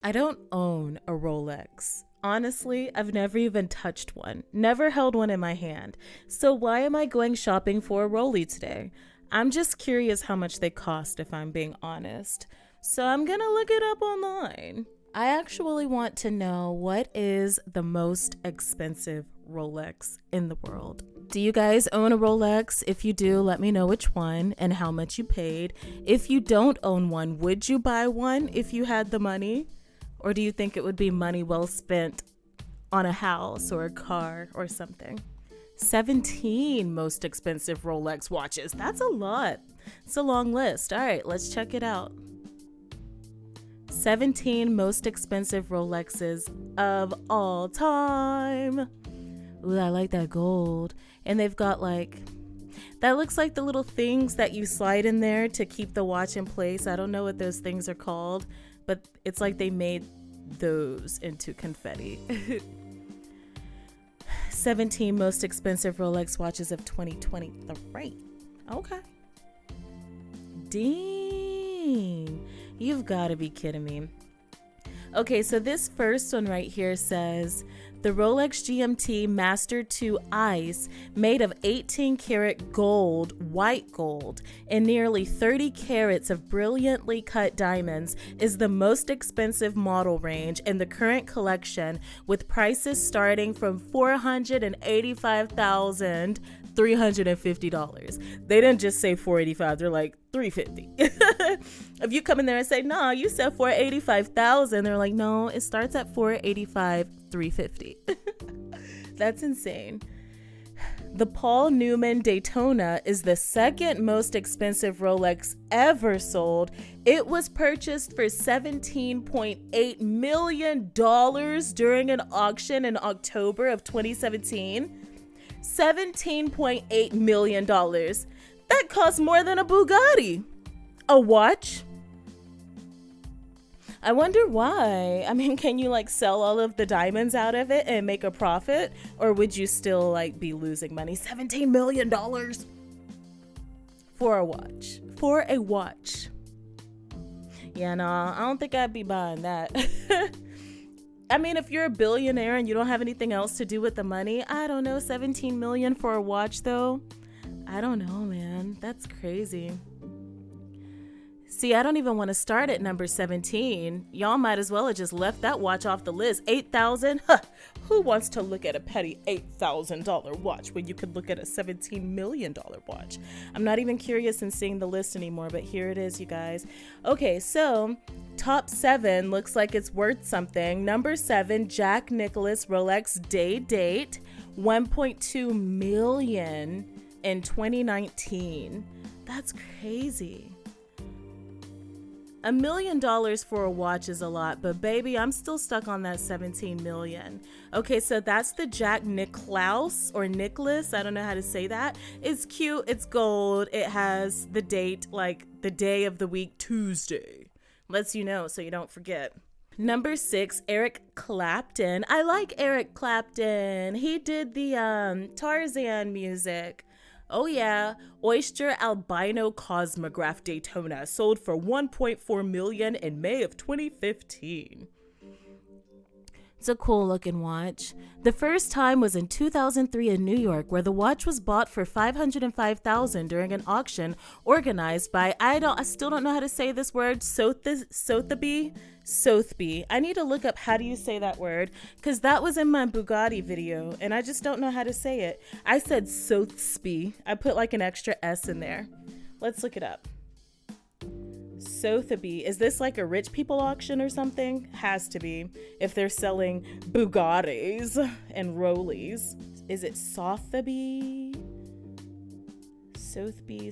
I don't own a Rolex. Honestly, I've never even touched one, never held one in my hand. So why am I going shopping for a Roly today? I'm just curious how much they cost if I'm being honest. So I'm gonna look it up online. I actually want to know what is the most expensive Rolex in the world. Do you guys own a Rolex? If you do, let me know which one and how much you paid. If you don't own one, would you buy one if you had the money? Or do you think it would be money well spent on a house or a car or something? 17 most expensive Rolex watches. That's a lot. It's a long list. All right, let's check it out. 17 most expensive Rolexes of all time. Ooh, I like that gold. And they've got that looks like the little things that you slide in there to keep the watch in place. I don't know what those things are called, but it's like they made those into confetti. 17 most expensive Rolex watches of 2023. Okay. Dang. You've got to be kidding me. Okay, so this first one right here says the Rolex GMT Master 2 Ice, made of 18 karat gold, white gold, and nearly 30 carats of brilliantly cut diamonds, is the most expensive model range in the current collection, with prices starting from $485,350. They didn't just say $485, they're like $350. If you come in there and say, "No, you said $485,000," they're like, "No, it starts at $485,350." That's insane. The Paul Newman Daytona is the second most expensive Rolex ever sold. It was purchased for $17.8 million during an auction in October of 2017. $17.8 million. That costs more than a Bugatti. A watch? I wonder why. I mean, can you sell all of the diamonds out of it and make a profit? Or would you still be losing money? $17 million for a watch. For a watch. Yeah, no, I don't think I'd be buying that. I mean, if you're a billionaire and you don't have anything else to do with the money, I don't know, 17 million for a watch though. I don't know, man. That's crazy. See, I don't even want to start at number 17. Y'all might as well have just left that watch off the list. 8,000? Huh. Who wants to look at a petty $8,000 watch when you could look at a $17 million watch? I'm not even curious in seeing the list anymore, but here it is, you guys. Okay, so top 7 looks like it's worth something. Number 7, Jack Nicklaus Rolex Day Date, $1.2 million in 2019. That's crazy. $1 million for a watch is a lot, but baby, I'm still stuck on that 17 million. Okay, so that's the Jack Nicklaus or Nicholas. I don't know how to say that. It's cute. It's gold. It has the date, the day of the week, Tuesday. Lets you know so you don't forget. Number 6, Eric Clapton. I like Eric Clapton. He did the Tarzan music. Oh yeah, Oyster Albino Cosmograph Daytona sold for $1.4 million in May of 2015. It's a cool looking watch. The first time was in 2003 in New York, where the watch was bought for $505,000 during an auction organized by, I still don't know how to say this word, Sotheby. I need to look up how do you say that word, because that was in my Bugatti video and I just don't know how to say it. I said Sotheby. I put an extra S in there. Let's look it up. Sotheby. Is this a rich people auction or something? Has to be, if they're selling Bugattis and Rollies. Is it Sotheby? Sotheby.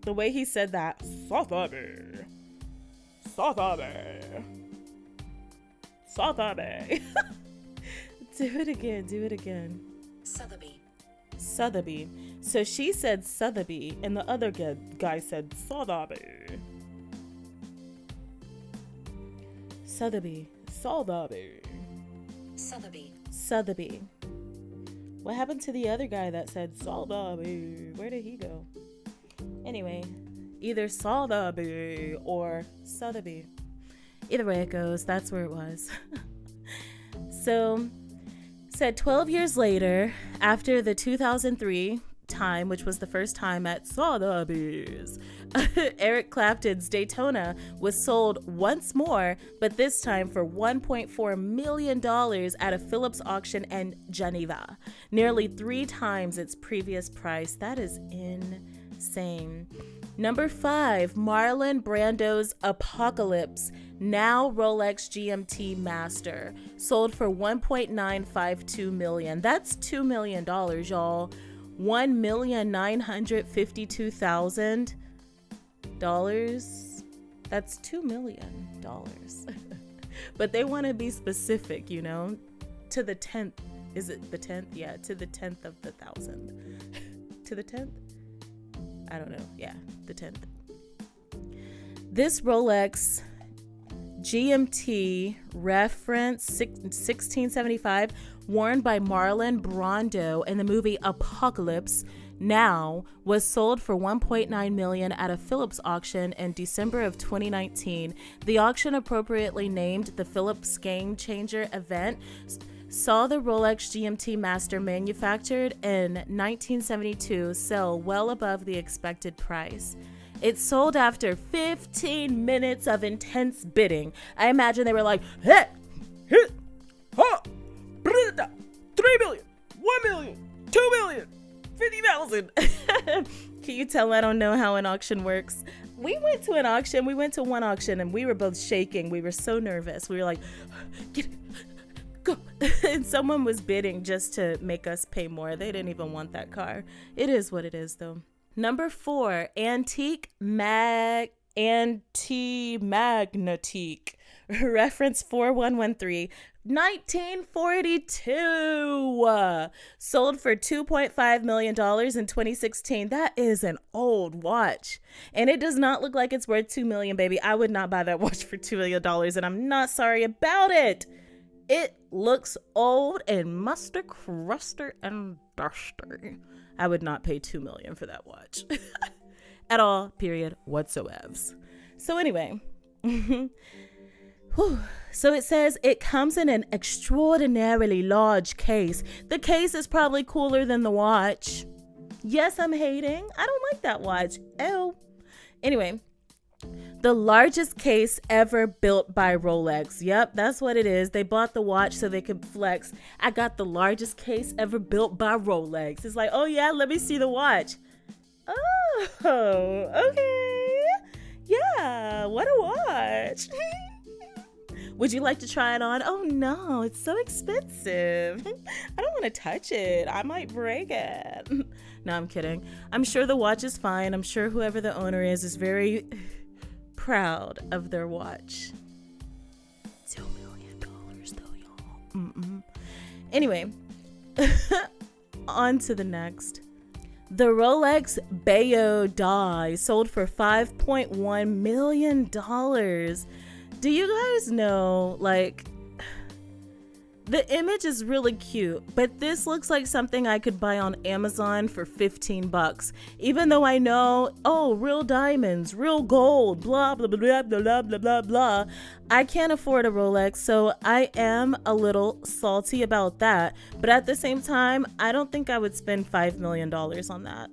The way he said that. Sotheby. Do it again. Sotheby. So she said Sotheby, and the other guy said Sotheby. Sotheby. What happened to the other guy that said Sotheby? Where did he go? Anyway, either Sotheby or Sotheby. Either way it goes, that's where it was. So, said 12 years later, after the 2003 time, which was the first time at Sotheby's, Eric Clapton's Daytona was sold once more, but this time for $1.4 million at a Phillips auction in Geneva, nearly 3 times its previous price. That is insane. Number 5, Marlon Brando's Apocalypse, now Rolex GMT Master, sold for $1.952 million. That's $2 million, y'all. $1,952,000. That's $2 million. But they want to be specific, you know, to the 10th. Is it the 10th? Yeah, to the 10th of the 1,000. To the 10th? I don't know. Yeah, the 10th. This Rolex GMT reference 1675, worn by Marlon Brando in the movie Apocalypse Now, was sold for $1.9 million at a Phillips auction in December of 2019. The auction, appropriately named the Phillips Game Changer event, saw the Rolex GMT Master, manufactured in 1972, sell well above the expected price. It sold after 15 minutes of intense bidding. I imagine they were like, hey, 3 million, 1 million, 2 million, 50,000. Can you tell I don't know how an auction works? We went to one auction and we were both shaking. We were so nervous. We were like, get it. Go. And someone was bidding just to make us pay more. They didn't even want that car. It is what it is, though. Number 4, Anti-Magnetique. Reference 4113. 1942. Sold for $2.5 million in 2016. That is an old watch. And it does not look like it's worth $2 million, baby. I would not buy that watch for $2 million, and I'm not sorry about it. It looks old and muster, cruster, and dusty. I would not pay $2 million for that watch. At all, period, whatsoever. So anyway. So it says it comes in an extraordinarily large case. The case is probably cooler than the watch. Yes, I'm hating. I don't like that watch. Ew. Anyway. The largest case ever built by Rolex. Yep, that's what it is. They bought the watch so they could flex. I got the largest case ever built by Rolex. It's like, oh yeah, let me see the watch. Oh, okay. Yeah, what a watch. Would you like to try it on? Oh no, it's so expensive. I don't want to touch it. I might break it. No, I'm kidding. I'm sure the watch is fine. I'm sure whoever the owner is very proud of their watch. $2 million though, y'all. Anyway, on to the next. The Rolex Bayo die sold for $5.1 million. Do you guys know, like, the image is really cute, but this looks like something I could buy on Amazon for $15. Even though I know, oh, real diamonds, real gold, blah, blah, blah, blah, blah, blah, blah, blah. I can't afford a Rolex, so I am a little salty about that. But at the same time, I don't think I would spend $5 million on that.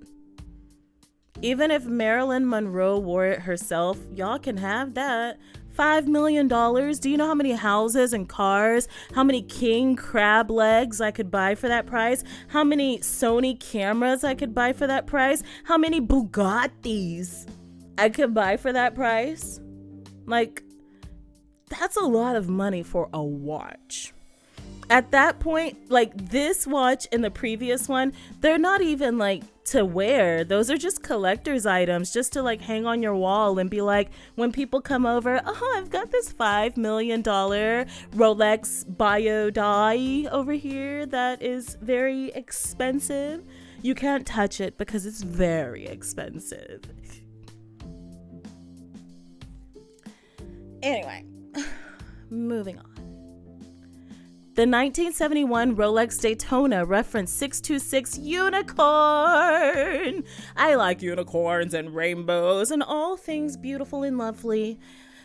Even if Marilyn Monroe wore it herself, y'all can have that. $5 million. Do you know how many houses and cars, how many king crab legs I could buy for that price? How many Sony cameras I could buy for that price? How many Bugattis I could buy for that price? Like, that's a lot of money for a watch. At that point, like this watch and the previous one, they're not even like to wear. Those are just collector's items just to like hang on your wall and be like, when people come over, oh, I've got this $5 million Rolex Bayo die over here that is very expensive. You can't touch it because it's very expensive. Anyway, moving on. The 1971 Rolex Daytona reference 626 Unicorn. I like unicorns and rainbows and all things beautiful and lovely.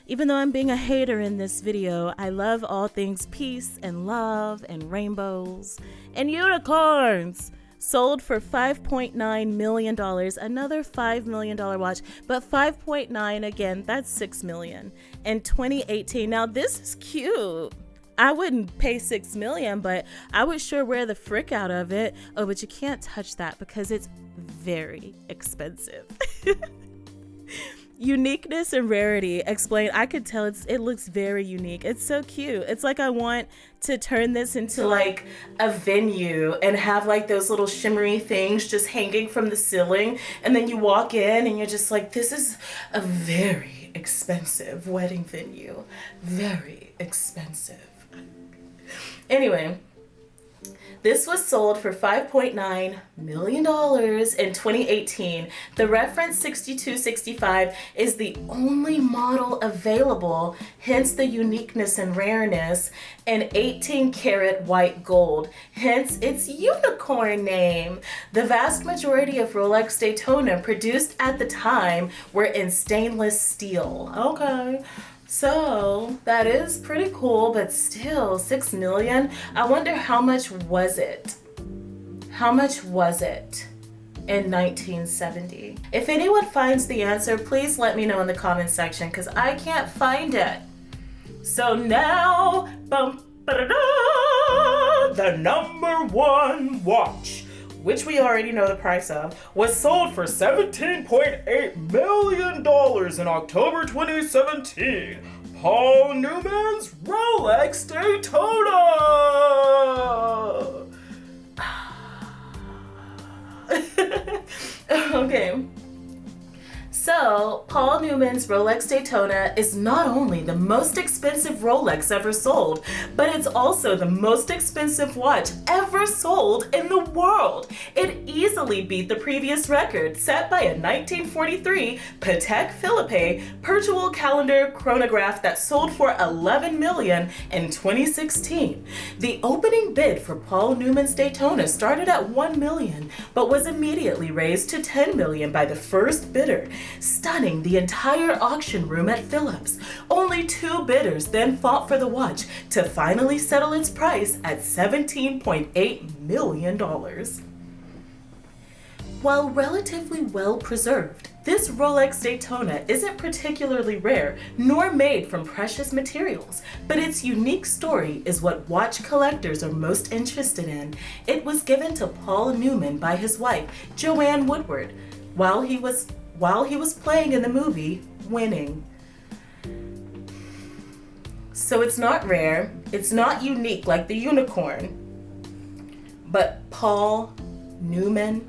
Even though I'm being a hater in this video, I love all things peace and love and rainbows and unicorns. Sold for $5.9 million, another $5 million watch, but 5.9 again, that's $6 million in 2018. Now this is cute. I wouldn't pay $6 million, but I would sure wear the frick out of it. Oh, but you can't touch that because it's very expensive. Uniqueness and rarity. Explain. I could tell it looks very unique. It's so cute. It's like I want to turn this into like a venue and have like those little shimmery things just hanging from the ceiling, and then you walk in and you're just like, this is a very expensive wedding venue. Very expensive. Anyway, this was sold for $5.9 million in 2018. The reference 6265 is the only model available, hence the uniqueness and rareness, and 18 karat white gold, hence its unicorn name. The vast majority of Rolex Daytona produced at the time were in stainless steel. Okay. So that is pretty cool, but still $6 million. I wonder how much was it? How much was it in 1970? If anyone finds the answer, please let me know in the comment section because I can't find it. So now, the number one watch, which we already know the price of, was sold for $17.8 million in October 2017. Paul Newman's Rolex Daytona! Okay. So, Paul Newman's Rolex Daytona is not only the most expensive Rolex ever sold, but it's also the most expensive watch ever sold in the world. It easily beat the previous record set by a 1943 Patek Philippe Perpetual Calendar chronograph that sold for $11 million in 2016. The opening bid for Paul Newman's Daytona started at $1 million, but was immediately raised to $10 million by the first bidder, stunning the entire auction room at Phillips. Only two bidders then fought for the watch to finally settle its price at $17.8 million. While relatively well preserved, this Rolex Daytona isn't particularly rare nor made from precious materials, but its unique story is what watch collectors are most interested in. It was given to Paul Newman by his wife, Joanne Woodward, while he was playing in the movie Winning. So it's not rare, it's not unique like the unicorn, but Paul Newman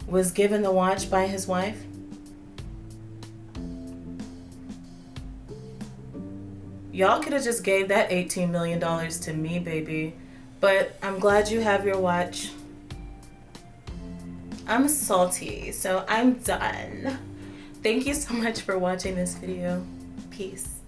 was given the watch by his wife. Y'all could have just gave that $18 million to me, baby. But I'm glad you have your watch. I'm salty, so I'm done. Thank you so much for watching this video. Peace.